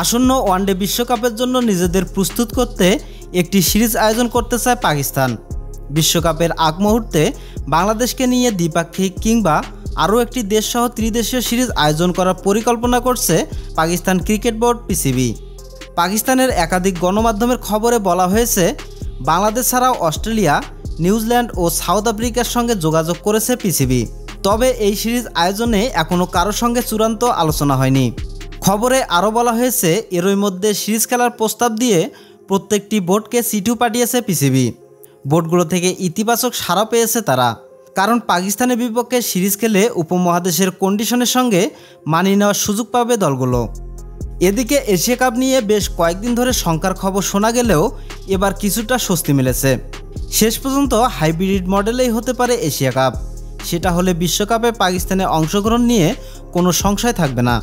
আসন্ন ওয়ানডে বিশ্বকাপের জন্য নিজেদের প্রস্তুত করতে একটি সিরিজ আয়োজন করতে চায় পাকিস্তান। বিশ্বকাপের আগ মুহূর্তে বাংলাদেশকে নিয়ে দ্বিপাক্ষিক কিংবা আরও একটি দেশসহ ত্রিদেশীয় সিরিজ আয়োজন করার পরিকল্পনা করছে পাকিস্তান ক্রিকেট বোর্ড পিসিবি। পাকিস্তানের একাধিক গণমাধ্যমের খবরে বলা হয়েছে, বাংলাদেশ ছাড়াও অস্ট্রেলিয়া, নিউজিল্যান্ড ও সাউথ আফ্রিকার সঙ্গে যোগাযোগ করেছে পিসিবি। তবে এই সিরিজ আয়োজনে এখনও কারোর সঙ্গে চূড়ান্ত আলোচনা হয়নি। খবরে আরও বলা হয়েছে, এরই মধ্যে সিরিজ খেলার প্রস্তাব দিয়ে প্রত্যেকটি বোর্ডকে চিঠিও পাঠিয়েছে পিসিবি। বোর্ডগুলো থেকে ইতিবাচক সাড়া পেয়েছে তারা, কারণ পাকিস্তানের বিপক্ষে সিরিজ খেলে উপমহাদেশের কন্ডিশনের সঙ্গে মানিয়ে নেওয়ার সুযোগ পাবে দলগুলো। এদিকে এশিয়া কাপ নিয়ে বেশ কয়েকদিন ধরে শঙ্কার খবর শোনা গেলেও এবার কিছুটা স্বস্তি মিলেছে। শেষ পর্যন্ত হাইব্রিড মডেলেই হতে পারে এশিয়া কাপ। সেটা হলে বিশ্বকাপে পাকিস্তানের অংশগ্রহণ নিয়ে কোনো সংশয় থাকবে না।